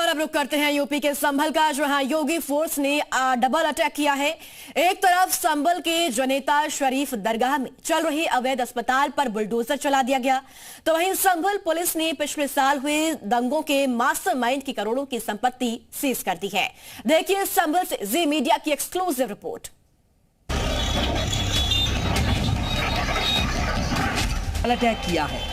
और अब रुक करते हैं यूपी के संभल का, जहां योगी फोर्स ने डबल अटैक किया है। एक तरफ संभल के जनेता शरीफ दरगाह में चल रही अवैध अस्पताल पर बुलडोजर चला दिया गया, तो वहीं संभल पुलिस ने पिछले साल हुए दंगों के मास्टरमाइंड की करोड़ों की संपत्ति सीज कर दी है। देखिए संभल से जी मीडिया की एक्सक्लूसिव रिपोर्ट। अटैक किया है।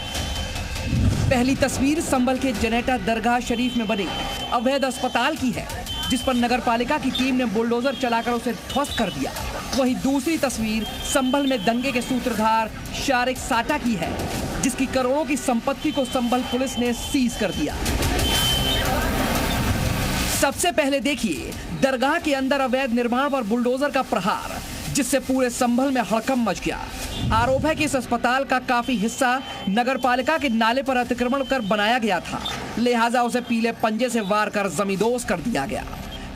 पहली तस्वीर संभल के जनेता दरगाह शरीफ में बने अवैध अस्पताल की है, जिस पर नगर पालिका की टीम ने बुलडोजर चलाकर उसे ध्वस्त कर दिया। वहीं दूसरी तस्वीर संभल में दंगे के सूत्रधार शारिक साटा की है, जिसकी करोड़ों की संपत्ति को संभल पुलिस ने सीज कर दिया। सबसे पहले देखिए दरगाह के अंदर अवैध निर्माण पर बुलडोजर का प्रहार, जिससे पूरे संभल में हड़कंप मच गया। आरोप है कि इस अस्पताल का काफी हिस्सा नगर पालिका के नाले पर अतिक्रमण कर बनाया गया था, लिहाजा उसे पीले पंजे से वार कर जमींदोज कर दिया गया।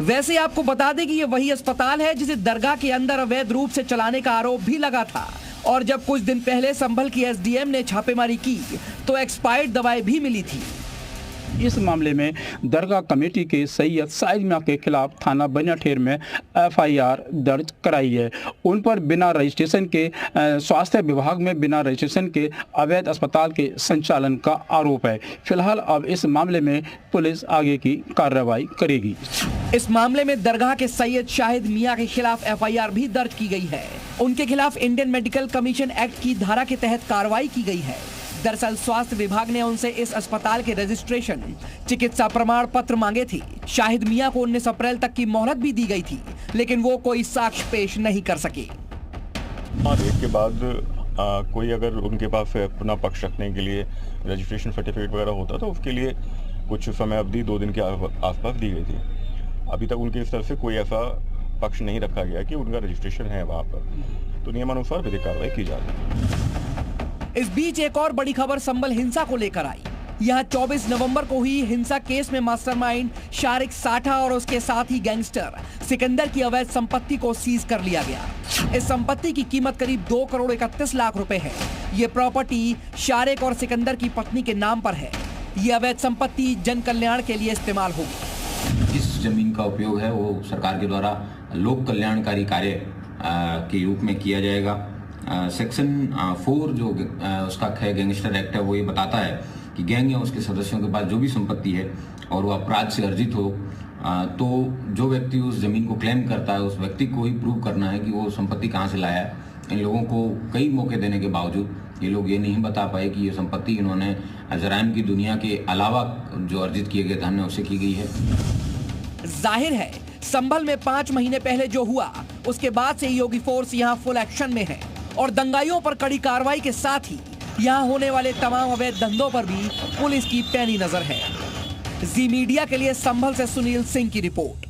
वैसे आपको बता दें कि ये वही अस्पताल है जिसे दरगाह के अंदर अवैध रूप से चलाने का आरोप भी लगा था, और जब कुछ दिन पहले संभल की एसडीएम ने छापेमारी की तो एक्सपायर्ड दवाएं भी मिली थी। इस मामले में दरगाह कमेटी के सैयद साइद मियां के खिलाफ थाना बनियाठेर में एफआईआर दर्ज कराई है। उन पर बिना रजिस्ट्रेशन के स्वास्थ्य विभाग में बिना रजिस्ट्रेशन के अवैध अस्पताल के संचालन का आरोप है। फिलहाल अब इस मामले में पुलिस आगे की कार्रवाई करेगी। इस मामले में दरगाह के सैयद शाहिद मियां के खिलाफ एफआईआर भी दर्ज की गई है। उनके खिलाफ इंडियन मेडिकल कमीशन एक्ट की धारा के तहत कार्रवाई की गई है। दरअसल स्वास्थ्य विभाग ने उनसे इस अस्पताल के रजिस्ट्रेशन, चिकित्सा प्रमाण पत्र मांगे थे। शाहिद मियां को 19 अप्रैल तक की मोहलत भी दी गई थी, लेकिन वो कोई साक्ष्य पेश नहीं कर सके। एक के बाद कोई अगर उनके पास अपना पक्ष रखने के लिए रजिस्ट्रेशन सर्टिफिकेट वगैरह होता तो उसके लिए कुछ समय अवधि 2 दिन के आसपास दी गई थी। अभी तक उनकी तरफ से कोई ऐसा पक्ष नहीं रखा गया कि उनका रजिस्ट्रेशन है वहाँ पर, तो नियमानुसार विधिक कार्रवाई की जा रही है। इस बीच एक और बड़ी खबर संभल हिंसा को लेकर आई। यहाँ 24 नवंबर को हुई हिंसा केस में मास्टरमाइंड शारिक साठा और उसके साथी गैंगस्टर सिकंदर की अवैध संपत्ति को सीज कर लिया गया। इस संपत्ति की कीमत करीब 2 करोड़ 31 लाख रुपए है। ये प्रॉपर्टी शारिक और सिकंदर की पत्नी के नाम पर है। ये अवैध संपत्ति जन कल्याण के लिए इस्तेमाल होगी। जिस जमीन का उपयोग है वो सरकार के द्वारा लोक कल्याणकारी कार्य के रूप में किया जाएगा। सेक्शन 4 जो उसका है गैंगस्टर एक्ट है, वो ये बताता है कि गैंग या उसके सदस्यों के पास जो भी संपत्ति है और वो अपराध से अर्जित हो, तो जो व्यक्ति उस जमीन को क्लेम करता है उस व्यक्ति को ही प्रूव करना है कि वो संपत्ति कहाँ से लाया है। इन लोगों को कई मौके देने के बावजूद ये लोग ये नहीं बता पाए कि ये संपत्ति इन्होंने जराइम की दुनिया के अलावा जो अर्जित किए गए धन है उससे की गई है। जाहिर है संभल में 5 महीने पहले जो हुआ उसके बाद से योगी फोर्स यहाँ फुल एक्शन में है, और दंगाइयों पर कड़ी कार्रवाई के साथ ही यहाँ होने वाले तमाम अवैध धंधों पर भी पुलिस की पैनी नजर है। जी मीडिया के लिए संभल से सुनील सिंह की रिपोर्ट।